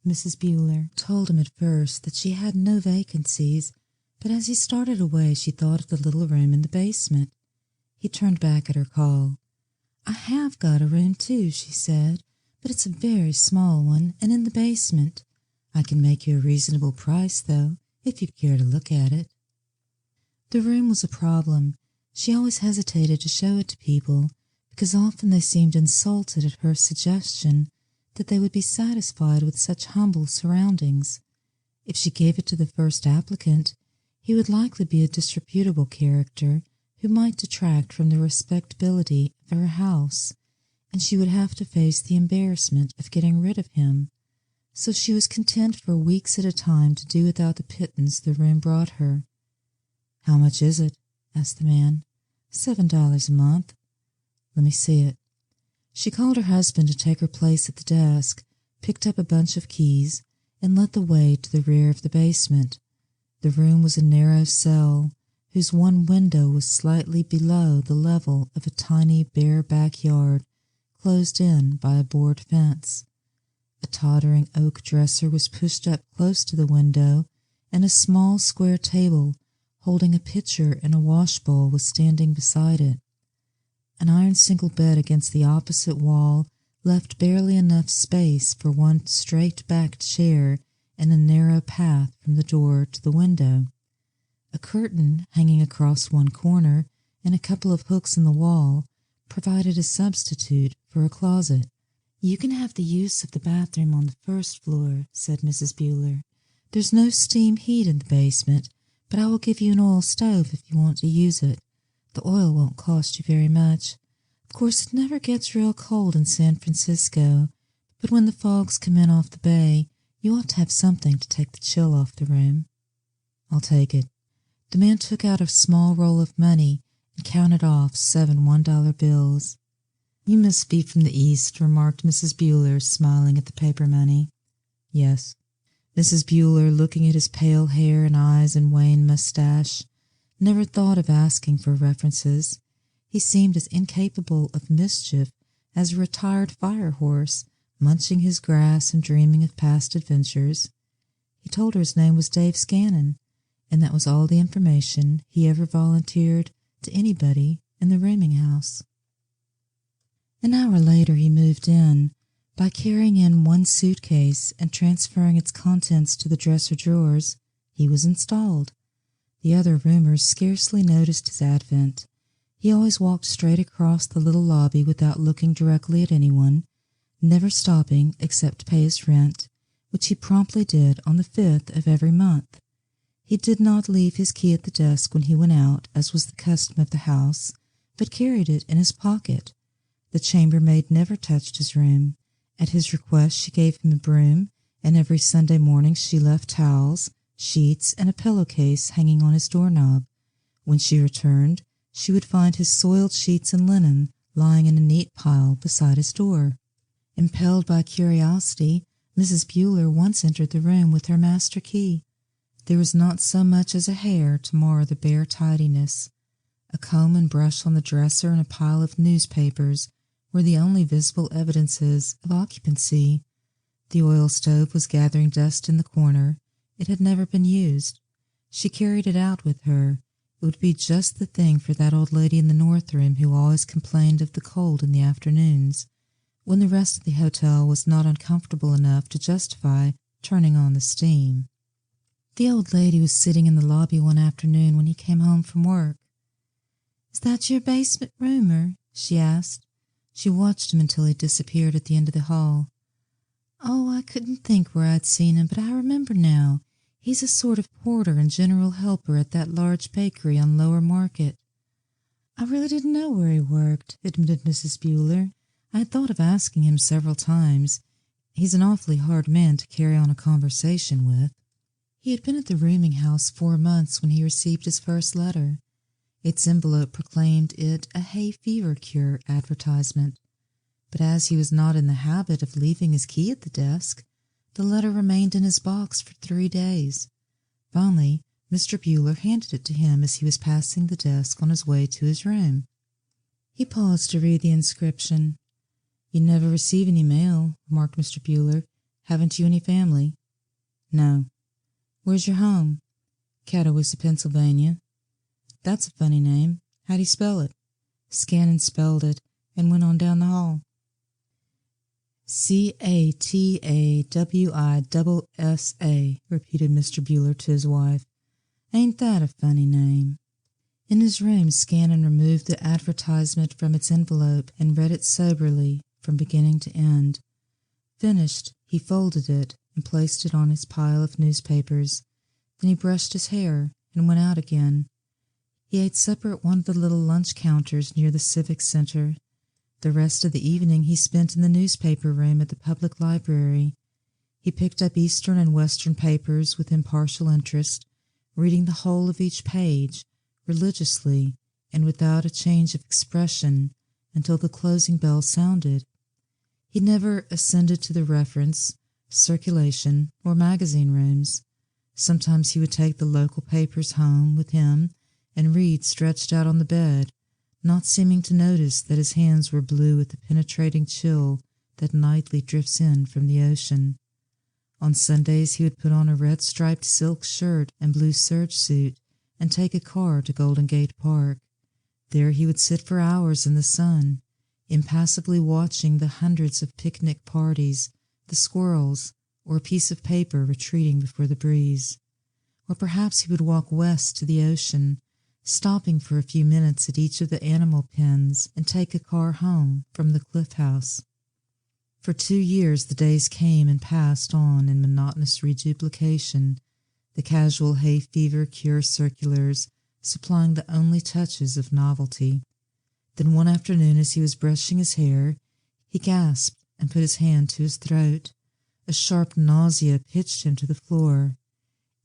Mrs. Bueller told him at first that she had no vacancies, but as he started away she thought of the little room in the basement. He turned back at her call. "I have got a room too," she said, "but it's a very small one and in the basement. I can make you a reasonable price, though, if you'd care to look at it." The room was a problem. She always hesitated to show it to people, because often they seemed insulted at her suggestion that they would be satisfied with such humble surroundings. If she gave it to the first applicant, he would likely be a disreputable character who might detract from the respectability of her house, and she would have to face the embarrassment of getting rid of him. So she was content for weeks at a time to do without the pittance the room brought her. "How much is it?" asked the man. $7 a month." "Let me see it." She called her husband to take her place at the desk, picked up a bunch of keys, and led the way to the rear of the basement. The room was a narrow cell, whose one window was slightly below the level of a tiny bare backyard, closed in by a board fence. A tottering oak dresser was pushed up close to the window, and a small square table holding a pitcher and a washbowl was standing beside it. An iron single bed against the opposite wall left barely enough space for one straight-backed chair and a narrow path from the door to the window. A curtain hanging across one corner and a couple of hooks in the wall provided a substitute for a closet. "You can have the use of the bathroom on the first floor," said Mrs. Bueller. "There's no steam heat in the basement, but I will give you an oil stove if you want to use it. The oil won't cost you very much. Of course it never gets real cold in San Francisco, but when the fogs come in off the bay, you ought to have something to take the chill off the room." "I'll take it." The man took out a small roll of money and counted off 7 $1 bills. "You must be from the East," remarked Mrs. Bueller, smiling at the paper money. "Yes." Mrs. Bueller, looking at his pale hair and eyes and wan mustache, never thought of asking for references. He seemed as incapable of mischief as a retired fire horse, munching his grass and dreaming of past adventures. He told her his name was Dave Scannon, and that was all the information he ever volunteered to anybody in the rooming house. An hour later he moved in. By carrying in one suitcase and transferring its contents to the dresser drawers, he was installed. The other roomers scarcely noticed his advent. He always walked straight across the little lobby without looking directly at anyone, never stopping except to pay his rent, which he promptly did on the 5th of every month. He did not leave his key at the desk when he went out, as was the custom of the house, but carried it in his pocket. The chambermaid never touched his room. At his request she gave him a broom, and every Sunday morning she left towels, sheets, and a pillowcase hanging on his doorknob. When she returned, she would find his soiled sheets and linen lying in a neat pile beside his door. Impelled by curiosity, Mrs. Bueller once entered the room with her master key. There was not so much as a hair to mar the bare tidiness. A comb and brush on the dresser and a pile of newspapers were the only visible evidences of occupancy. The oil stove was gathering dust in the corner. It had never been used. She carried it out with her. It would be just the thing for that old lady in the north room who always complained of the cold in the afternoons, when the rest of the hotel was not uncomfortable enough to justify turning on the steam. The old lady was sitting in the lobby one afternoon when he came home from work. "Is that your basement roomer?" she asked. She watched him until he disappeared at the end of the hall. "Oh, I couldn't think where I'd seen him, but I remember now. He's a sort of porter and general helper at that large bakery on Lower Market." "I really didn't know where he worked," admitted Mrs. Bueller. "I had thought of asking him several times. He's an awfully hard man to carry on a conversation with." He had been at the rooming house 4 months when he received his first letter. Its envelope proclaimed it a hay fever cure advertisement, but as he was not in the habit of leaving his key at the desk, the letter remained in his box for 3 days. Finally, Mr. Bueller handed it to him as he was passing the desk on his way to his room. He paused to read the inscription. "You never receive any mail," remarked Mr. Bueller. Haven't you any family? No. Where's your home? Catawissa, Pennsylvania. That's a funny name. How do you spell it? Scannon spelled it and went on down the hall. Catawissa, repeated Mr. Bueller to his wife. Ain't that a funny name? In his room, Scannon removed the advertisement from its envelope and read it soberly from beginning to end. Finished, he folded it and placed it on his pile of newspapers. Then he brushed his hair and went out again. He ate supper at one of the little lunch counters near the Civic Center. The rest of the evening he spent in the newspaper room at the public library. He picked up Eastern and Western papers with impartial interest, reading the whole of each page, religiously and without a change of expression, until the closing bell sounded. He never ascended to the reference, circulation, or magazine rooms. Sometimes he would take the local papers home with him and read stretched out on the bed, not seeming to notice that his hands were blue with the penetrating chill that nightly drifts in from the ocean. On Sundays he would put on a red-striped silk shirt and blue serge suit and take a car to Golden Gate Park. There he would sit for hours in the sun, impassively watching the hundreds of picnic parties, the squirrels, or a piece of paper retreating before the breeze. Or perhaps he would walk west to the ocean, stopping for a few minutes at each of the animal pens and take a car home from the Cliff House. For 2 years the days came and passed on in monotonous reduplication, the casual hay fever cure circulars supplying the only touches of novelty. Then one afternoon, as he was brushing his hair, he gasped and put his hand to his throat. A sharp nausea pitched him to the floor.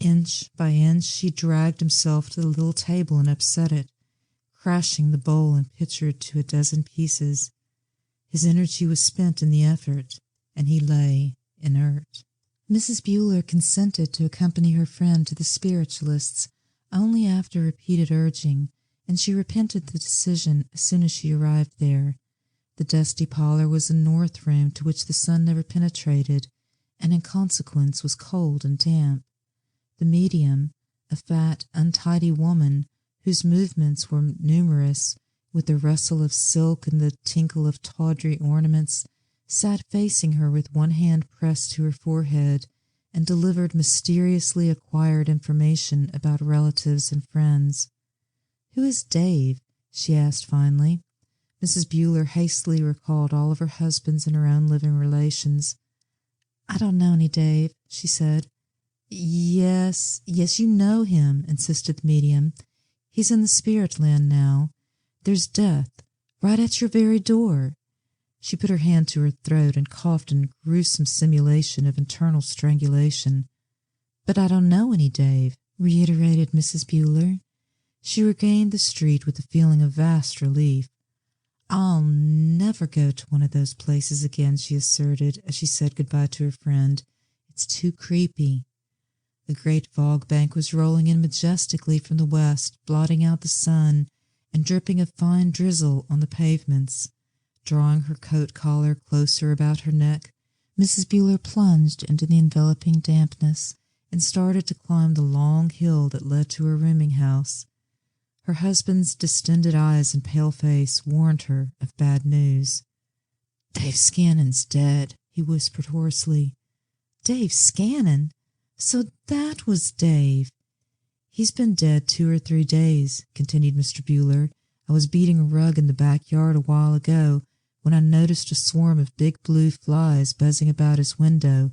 Inch by inch he dragged himself to the little table and upset it, crashing the bowl and pitcher to a dozen pieces. His energy was spent in the effort, and he lay inert. Mrs. Bueller consented to accompany her friend to the spiritualist's only after repeated urging, and she repented the decision as soon as she arrived there. The dusty parlor was a north room to which the sun never penetrated, and in consequence was cold and damp. The medium, a fat, untidy woman whose movements were numerous, with the rustle of silk and the tinkle of tawdry ornaments, sat facing her with one hand pressed to her forehead, and delivered mysteriously acquired information about relatives and friends. "Who is Dave?" she asked finally. Mrs. Bueller hastily recalled all of her husband's and her own living relations. "I don't know any Dave," she said. Yes, you know him," insisted the medium. "He's in the spirit land now. There's death right at your very door." She put her hand to her throat and coughed in gruesome simulation of internal strangulation. "But I don't know any Dave," reiterated Mrs. Bueller. She regained the street with a feeling of vast relief. "I'll never go to one of those places again," she asserted as she said goodbye to her friend. "It's too creepy." A great fog bank was rolling in majestically from the west, blotting out the sun and dripping a fine drizzle on the pavements. Drawing her coat collar closer about her neck, Mrs. Bueller plunged into the enveloping dampness and started to climb the long hill that led to her rooming house. Her husband's distended eyes and pale face warned her of bad news. "Dave Scannon's dead," he whispered hoarsely. "Dave Scannon? So that was Dave." "He's been dead 2 or 3 days," continued Mr. Bueller. "I was beating a rug in the backyard a while ago when I noticed a swarm of big blue flies buzzing about his window.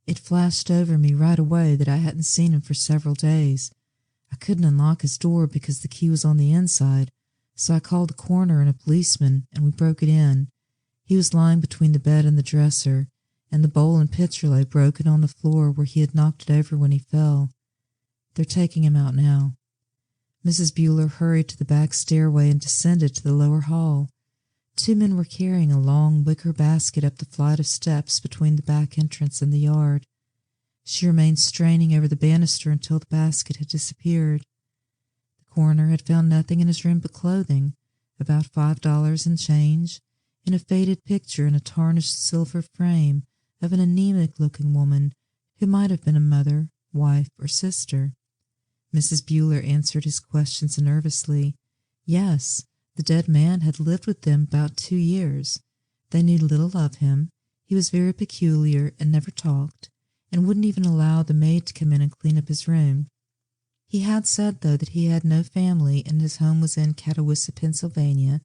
It flashed over me right away that I hadn't seen him for several days. I couldn't unlock his door because the key was on the inside, so I called the coroner and a policeman, and we broke it in. He was lying between the bed and the dresser, and the bowl and pitcher lay broken on the floor where he had knocked it over when he fell. They're taking him out now." Mrs. Bueller hurried to the back stairway and descended to the lower hall. 2 men were carrying a long wicker basket up the flight of steps between the back entrance and the yard. She remained straining over the banister until the basket had disappeared. The coroner had found nothing in his room but clothing, about $5 in change, and a faded picture in a tarnished silver frame of an anemic-looking woman who might have been a mother, wife, or sister. Mrs. Bueller answered his questions nervously. Yes, the dead man had lived with them about 2 years. They knew little of him. He was very peculiar and never talked, and wouldn't even allow the maid to come in and clean up his room. He had said, though, that he had no family and his home was in Catawissa, Pennsylvania.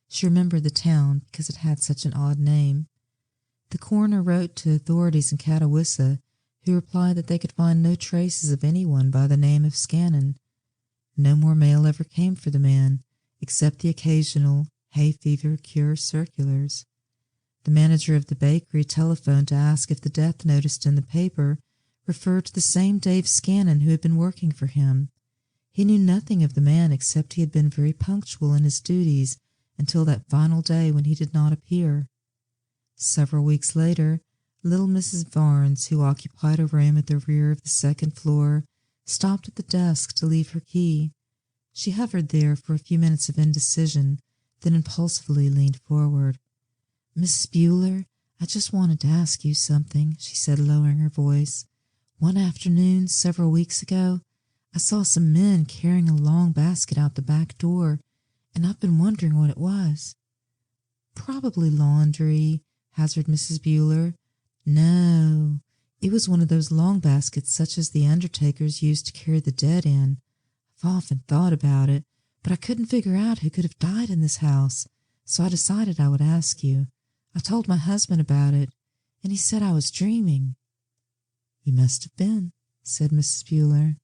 She remembered the town because it had such an odd name. The coroner wrote to authorities in Catawissa, who replied that they could find no traces of anyone by the name of Scannon. No more mail ever came for the man, except the occasional hay fever cure circulars. The manager of the bakery telephoned to ask if the death noticed in the paper referred to the same Dave Scannon who had been working for him. He knew nothing of the man except he had been very punctual in his duties until that final day when he did not appear. Several weeks later, little Mrs. Barnes, who occupied a room at the rear of the second floor, stopped at the desk to leave her key. She hovered there for a few minutes of indecision, then impulsively leaned forward. "Mrs. Bueller, I just wanted to ask you something," she said, lowering her voice. "One afternoon, several weeks ago, I saw some men carrying a long basket out the back door, and I've been wondering what it was." "Probably laundry," hazarded Mrs. Bueller. "No, it was one of those long baskets such as the undertakers used to carry the dead in. I've often thought about it, but I couldn't figure out who could have died in this house, so I decided I would ask you. I told my husband about it, and he said I was dreaming." "You must have been," said Mrs. Bueller.